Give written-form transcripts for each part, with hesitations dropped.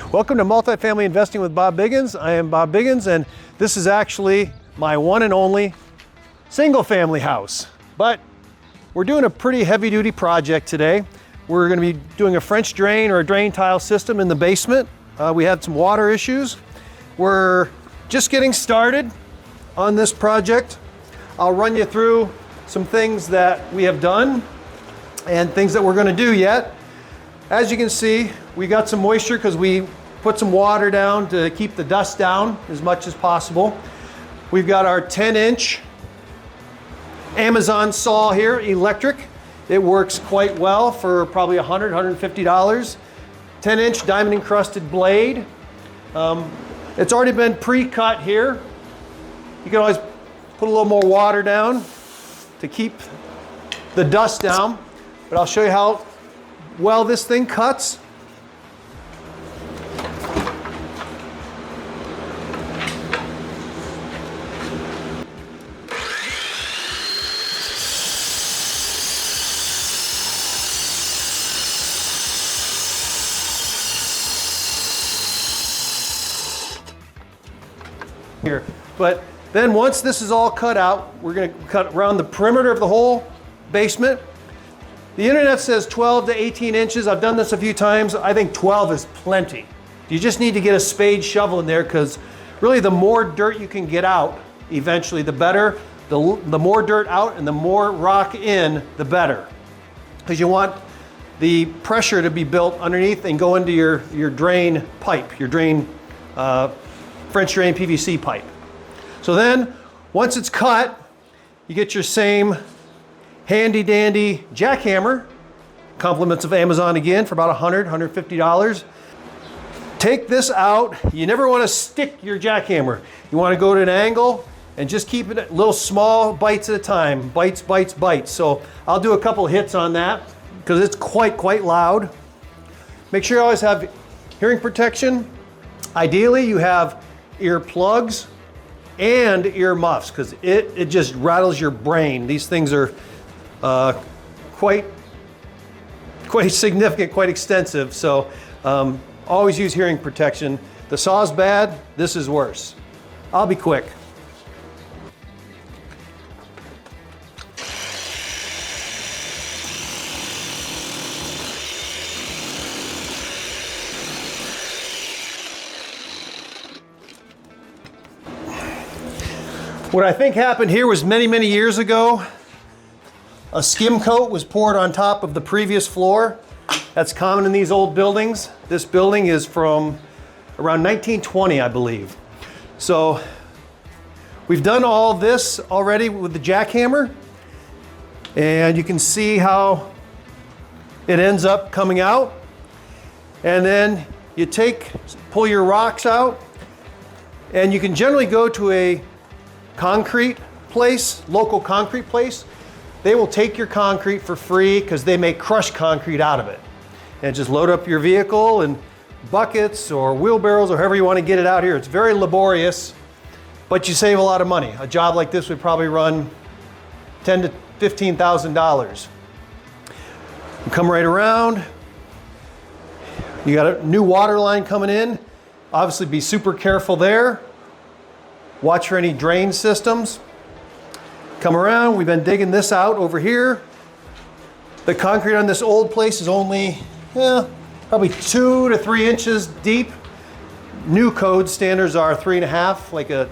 Welcome to Multifamily Investing with Bob Biggins. I am Bob Biggins, and this is actually my one and only single family house. But we're doing a pretty heavy duty project today. We're going to be doing a French drain or a drain tile system in the basement. We had some water issues. We're just getting started on this project. I'll run you through some things that we have done and things that we're going to do yet. As you can see, we got some moisture because we put some water down to keep the dust down as much as possible. We've got our 10-inch Amazon saw here, electric. It works quite well for probably $100, $150. 10-inch diamond encrusted blade. It's already been pre-cut here. You can always put a little more water down to keep the dust down, but I'll show you how well this thing cuts. Here, but then once this is all cut out, we're going to cut around the perimeter of the whole basement. The internet says 12 to 18 inches. I've done this a few times. I think 12 is plenty. You just need to get a spade shovel in there, because really the more dirt you can get out, eventually the better. The more dirt out and the more rock in, the better. Because you want the pressure to be built underneath and go into your drain pipe, your drain French drain PVC pipe. So then, once it's cut, you get your same handy dandy jackhammer, compliments of Amazon again, for about $100, $150. Take this out. You never want to stick your jackhammer. You want to go to an angle and just keep it at little small bites at a time. Bites, bites, bites. So I'll do a couple hits on that because it's quite loud. Make sure you always have hearing protection. Ideally, you have ear plugs and ear muffs, because it just rattles your brain. These things are quite significant, quite extensive. So always use hearing protection. The saw's bad, this is worse. I'll be quick. What I think happened here was many years ago, a skim coat was poured on top of the previous floor. That's common in these old buildings. This building is from around 1920, I believe. So we've done all this already with the jackhammer, and you can see how it ends up coming out. And then you pull your rocks out, and you can generally go to a concrete place, local concrete place. They will take your concrete for free because they make crushed concrete out of it. And just load up your vehicle and buckets or wheelbarrows or however you want to get it out here. It's very laborious, but you save a lot of money. A job like this would probably run $10,000 to $15,000. Come right around. You got a new water line coming in. Obviously be super careful there. Watch for any drain systems. Come around, we've been digging this out over here. The concrete on this old place is only probably 2 to 3 inches deep. New code standards are 3.5, like a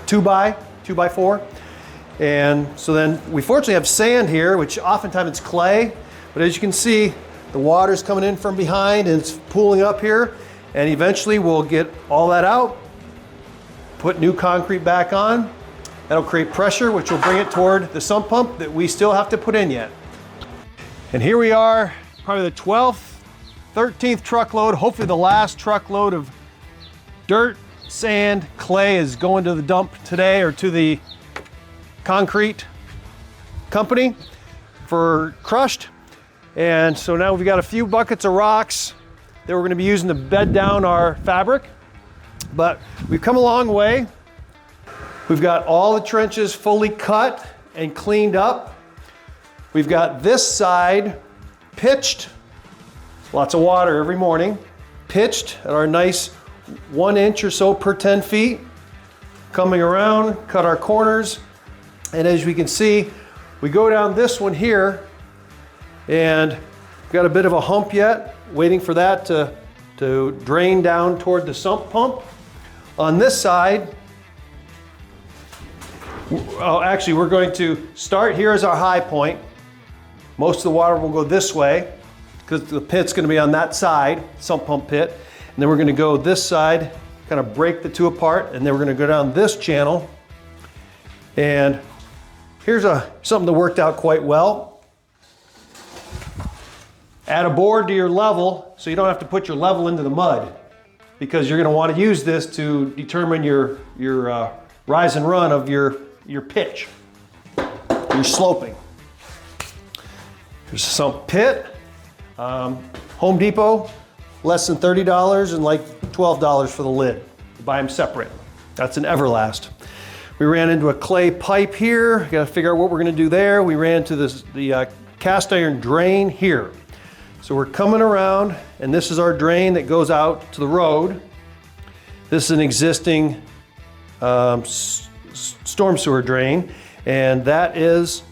2x4. And so then we fortunately have sand here, which oftentimes it's clay, but as you can see, the water's coming in from behind and it's pooling up here, and eventually we'll get all that out, put new concrete back on. That'll create pressure, which will bring it toward the sump pump that we still have to put in yet. And here we are, probably the 12th, 13th truckload, hopefully the last truckload of dirt, sand, clay is going to the dump today, or to the concrete company for crushed. And so now we've got a few buckets of rocks that we're going to be using to bed down our fabric. But we've come a long way. We've got all the trenches fully cut and cleaned up. We've got this side pitched, lots of water every morning. pitched at our nice 1 inch or so per 10 feet. Coming around, cut our corners, and as we can see, we go down this one here, and we've got a bit of a hump yet, waiting for that to drain down toward the sump pump. On this side, actually we're going to start here as our high point. Most of the water will go this way because the pit's going to be on that side, sump pump pit. And then we're going to go this side, kind of break the two apart, and then we're going to go down this channel. And here's something that worked out quite well. Add a board to your level so you don't have to put your level into the mud, because you're going to want to use this to determine your rise and run of your pitch, your sloping. Here's a sump pit. Home Depot, less than $30 and like $12 for the lid. You buy them separate. That's an Everlast. We ran into a clay pipe here. Got to figure out what we're going to do there. We ran to the cast iron drain here. So we're coming around, and this is our drain that goes out to the road. This is an existing storm sewer drain, and that is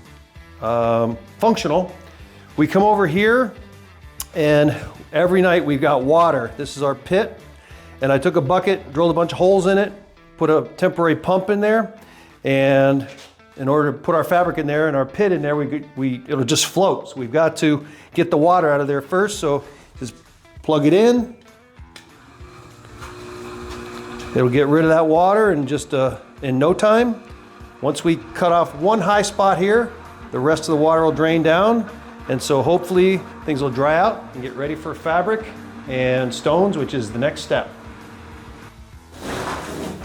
functional. We come over here, and every night we've got water. This is our pit, and I took a bucket, drilled a bunch of holes in it, put a temporary pump in there, and in order to put our fabric in there and our pit in there, it'll just float. So we've got to get the water out of there first, so just plug it in. It'll get rid of that water in just in no time. Once we cut off one high spot here, the rest of the water will drain down, and so hopefully things will dry out and get ready for fabric and stones, which is the next step.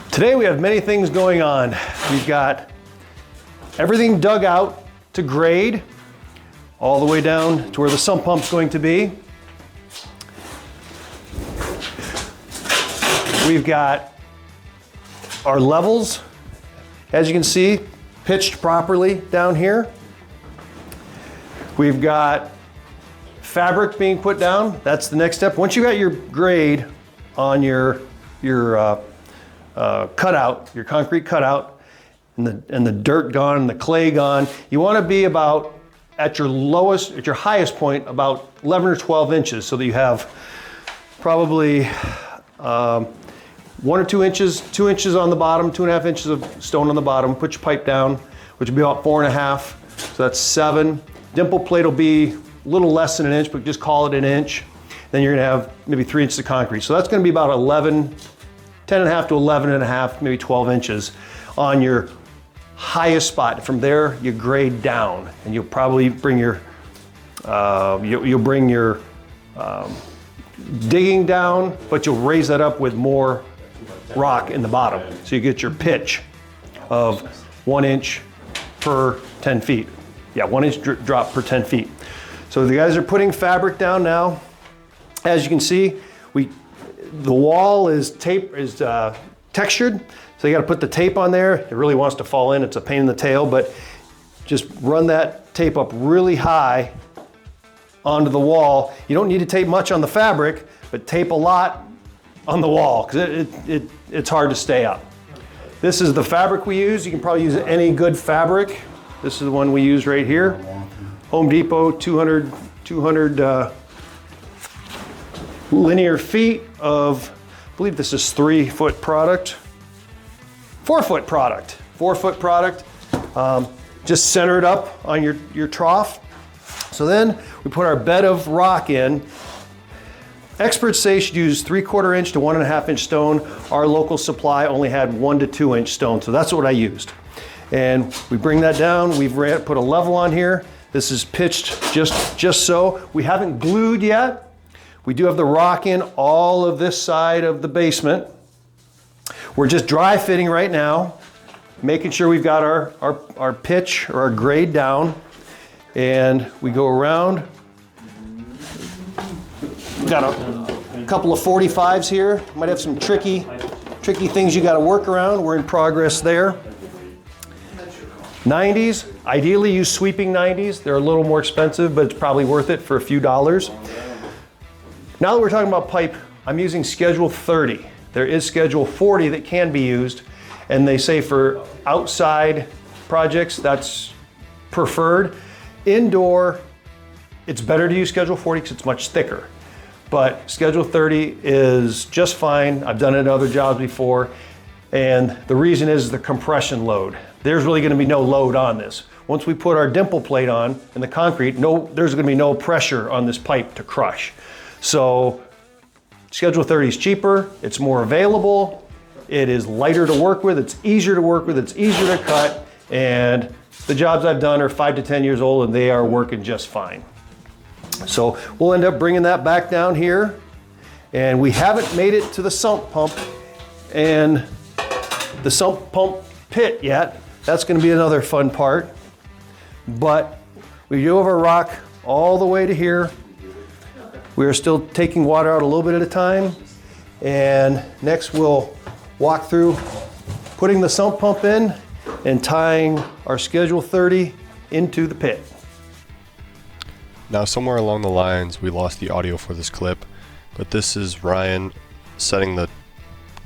Today we have many things going on. We've got everything dug out to grade all the way down to where the sump pump's going to be. We've got our levels, as you can see, pitched properly down here. We've got fabric being put down. That's the next step. Once you got your grade on your cutout, your concrete cutout, and the dirt gone and the clay gone, you want to be about at your highest point about 11 or 12 inches, so that you have probably 1 or 2 inches, 2 inches on the bottom, 2.5 inches of stone on the bottom. Put your pipe down, which will be about 4.5, so that's 7. Dimple plate will be a little less than an inch, but just call it an inch. Then you're gonna have maybe 3 inches of concrete. So that's gonna be about 10.5 to 11.5, maybe 12 inches on your highest spot. From there, you grade down, and you'll probably bring your digging down, but you'll raise that up with more rock in the bottom. So you get your pitch of 1 inch per 10 feet. Yeah, 1 inch drop per 10 feet. So the guys are putting fabric down now. As you can see, the wall is textured, so you got to put the tape on there. It really wants to fall in. It's a pain in the tail, but just run that tape up really high onto the wall. You don't need to tape much on the fabric, but tape a lot on the wall, because it's hard to stay up. This is the fabric we use. You can probably use any good fabric. This is the one we use right here. Home Depot, 200 linear feet of, I believe this is 3-foot product. 4-foot product. 4-foot product. Just center it up on your trough. So then we put our bed of rock in. Experts say you should use 3/4 inch to 1.5 inch stone. Our local supply only had 1 to 2 inch stone, so that's what I used. And we bring that down. We've put a level on here. This is pitched just so. We haven't glued yet. We do have the rock in all of this side of the basement. We're just dry fitting right now, making sure we've got our pitch or our grade down. And we go around. We've got a couple of 45s here. Might have some tricky things you got to work around. We're in progress there. 90s, ideally use sweeping 90s. They're a little more expensive, but it's probably worth it for a few dollars. Now that we're talking about pipe I'm using schedule 30. There is schedule 40 that can be used, and they say for outside projects that's preferred. Indoor, it's better to use schedule 40 because it's much thicker. But schedule 30 is just fine. I've done it in other jobs before. And the reason is the compression load. There's really gonna be no load on this. Once we put our dimple plate on and the concrete, there's gonna be no pressure on this pipe to crush. So schedule 30 is cheaper, it's more available, it is lighter to work with, it's easier to work with, it's easier to cut, and the jobs I've done are 5 to 10 years old and they are working just fine. So we'll end up bringing that back down here, and we haven't made it to the sump pump and the sump pump pit yet. That's going to be another fun part. But we do have a rock all the way to here. We are still taking water out a little bit at a time. And next we'll walk through putting the sump pump in and tying our schedule 30 into the pit. Now, somewhere along the lines, we lost the audio for this clip, but this is Ryan setting the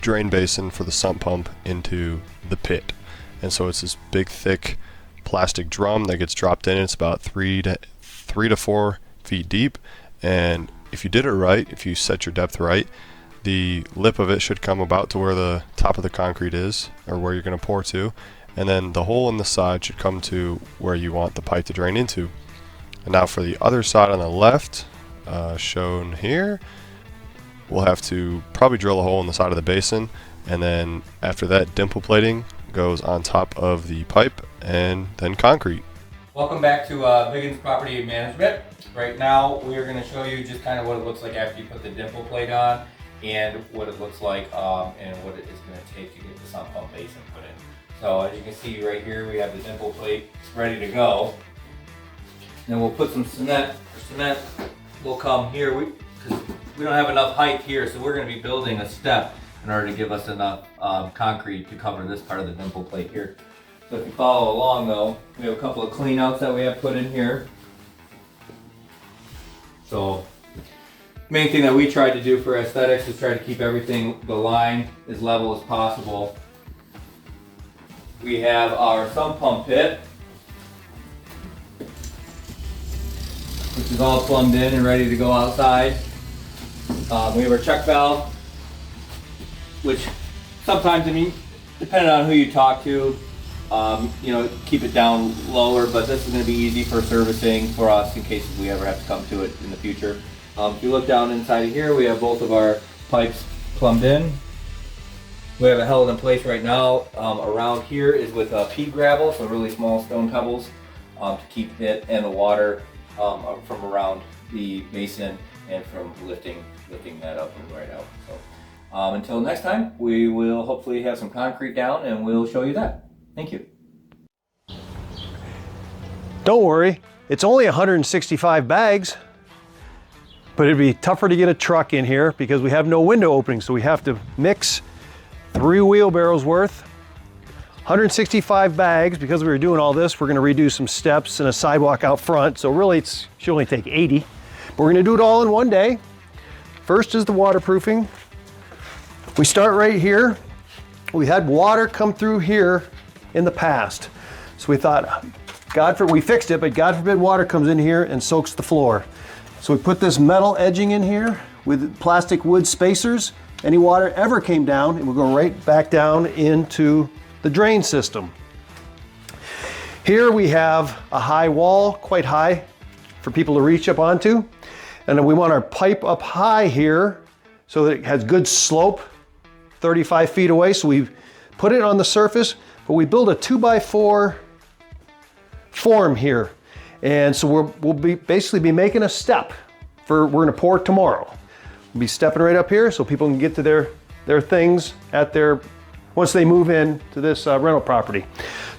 drain basin for the sump pump into the pit. And so it's this big, thick plastic drum that gets dropped in. It's about 3 to 4 feet deep. And if you did it right, if you set your depth right, the lip of it should come about to where the top of the concrete is, or where you're going to pour to. And then the hole in the side should come to where you want the pipe to drain into. And now for the other side on the left, shown here, we'll have to probably drill a hole in the side of the basin, and then after that, dimple plating goes on top of the pipe and then concrete. Welcome back to Biggins Property Management. Right now we are going to show you just kind of what it looks like after you put the dimple plate on, and what it looks like and what it is going to take to get the sump pump basin put in. So as you can see right here, we have the dimple plate ready to go. Then we'll put some cement. Cement will come here because we don't have enough height here, so we're going to be building a step in order to give us enough concrete to cover this part of the dimple plate here. So if you follow along though, we have a couple of clean outs that we have put in here. So main thing that we tried to do for aesthetics is try to keep everything, the line, as level as possible. We have our sump pump pit, which is all plumbed in and ready to go outside. We have our check valve, which sometimes, I mean, depending on who you talk to, you know, keep it down lower, but this is going to be easy for servicing for us in case we ever have to come to it in the future. If you look down inside of here, we have both of our pipes plumbed in. We have it held in place right now. Around here is with pea gravel, so really small stone pebbles, to keep it and the water from around the basin and from lifting that up and right out. So until next time, we will hopefully have some concrete down and we'll show you that. Thank you. Don't worry, it's only 165 bags, but it'd be tougher to get a truck in here because we have no window opening, so we have to mix 3 wheelbarrows worth. 165 bags. Because we were doing all this, we're going to redo some steps and a sidewalk out front, so really it should only take 80. But we're going to do it all in one day. First is the waterproofing. We start right here. We had water come through here in the past, so we thought, we fixed it, but God forbid water comes in here and soaks the floor. So we put this metal edging in here with plastic wood spacers. Any water ever came down, it would go right back down into the drain system. Here we have a high wall, quite high for people to reach up onto. And then we want our pipe up high here so that it has good slope, 35 feet away. So we put it on the surface, but we build a 2x4 form here. And so we'll basically be making a step we're gonna pour tomorrow. We'll be stepping right up here so people can get to their things once they move in to this rental property.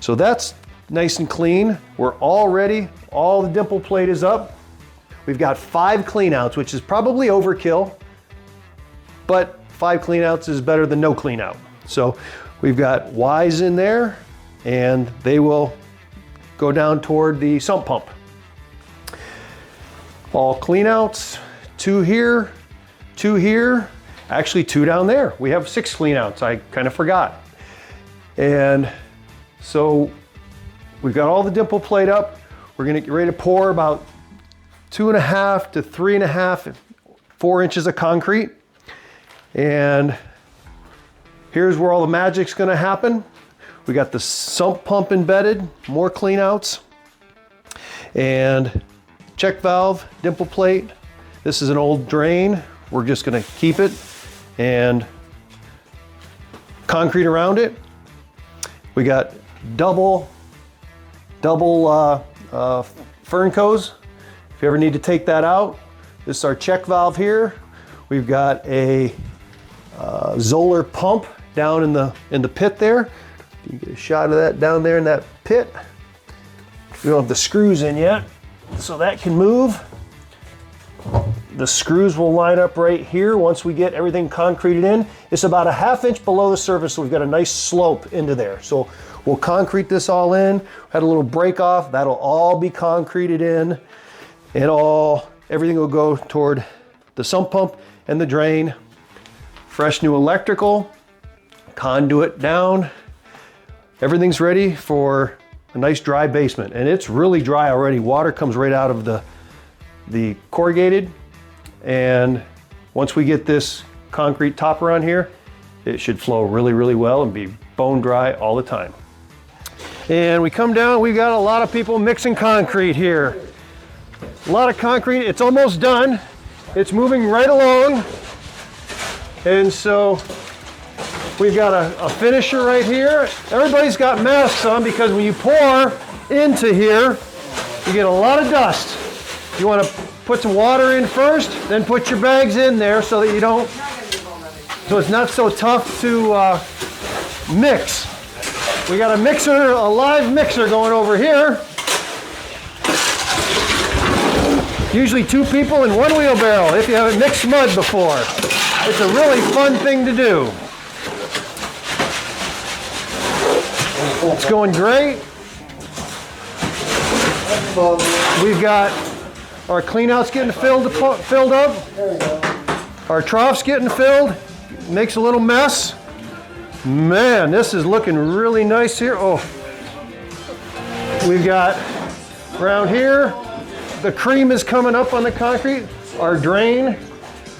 So that's nice and clean. We're all ready. All the dimple plate is up. We've got 5 clean outs, which is probably overkill, but 5 clean outs is better than no clean out. So we've got Ys in there and they will go down toward the sump pump. All clean outs, 2 here, 2 here, Actually 2 down there. We have 6 clean outs. I kind of forgot. And so we've got all the dimple plate up. We're gonna get ready to pour about 2.5 to 3.5, 4 inches of concrete. And here's where all the magic's gonna happen. We got the sump pump embedded, more clean outs, and check valve, dimple plate. This is an old drain. We're just gonna keep it and concrete around it. We got double fern coes. If you ever need to take that out, this is our check valve here. We've got a Zoller pump down in the pit there. You can get a shot of that down there in that pit. We don't have the screws in yet, so that can move. The screws will line up right here once we get everything concreted in. It's about a 1/2 inch below the surface, so we've got a nice slope into there. So we'll concrete this all in. Had a little break off, that'll all be concreted in, and everything will go toward the sump pump and the drain. Fresh new electrical, conduit down. Everything's ready for a nice dry basement, and it's really dry already. Water comes right out of the corrugated, and once we get this concrete topper on here, it should flow really, really well and be bone dry all the time. And we come down, we've got a lot of people mixing concrete here. A lot of concrete, it's almost done. It's moving right along. And so we've got a finisher right here. Everybody's got masks on because when you pour into here, you get a lot of dust. You want to put some water in first, then put your bags in there so that you don't, so it's not so tough to mix. We got a mixer, a live mixer going over here. Usually 2 people in 1 wheelbarrow if you haven't mixed mud before. It's a really fun thing to do. It's going great. We've got our cleanouts getting filled up. Our trough's getting filled. Makes a little mess. Man, this is looking really nice here. Oh, we've got around here, the cream is coming up on the concrete. Our drain,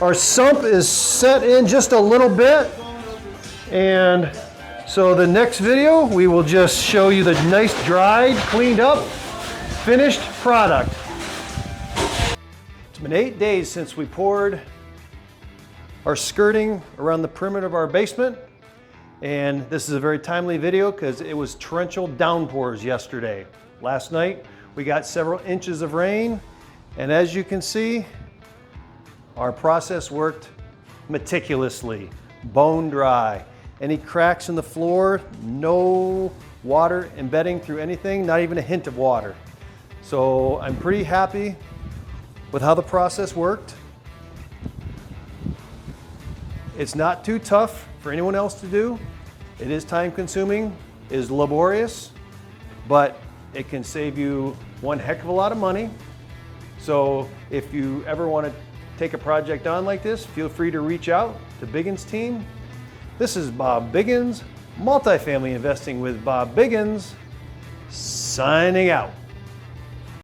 our sump is set in just a little bit. And so the next video, we will just show you the nice dried, cleaned up, finished product. It's been 8 days since we poured our skirting around the perimeter of our basement. And this is a very timely video because it was torrential downpours yesterday. Last night, we got several inches of rain. And as you can see, our process worked meticulously, bone dry. Any cracks in the floor, no water embedding through anything, not even a hint of water. So I'm pretty happy with how the process worked. It's not too tough for anyone else to do. It is time consuming, it is laborious, but it can save you one heck of a lot of money. So if you ever want to take a project on like this, feel free to reach out to Biggins Team. This is Bob Biggins, Multifamily Investing with Bob Biggins, signing out.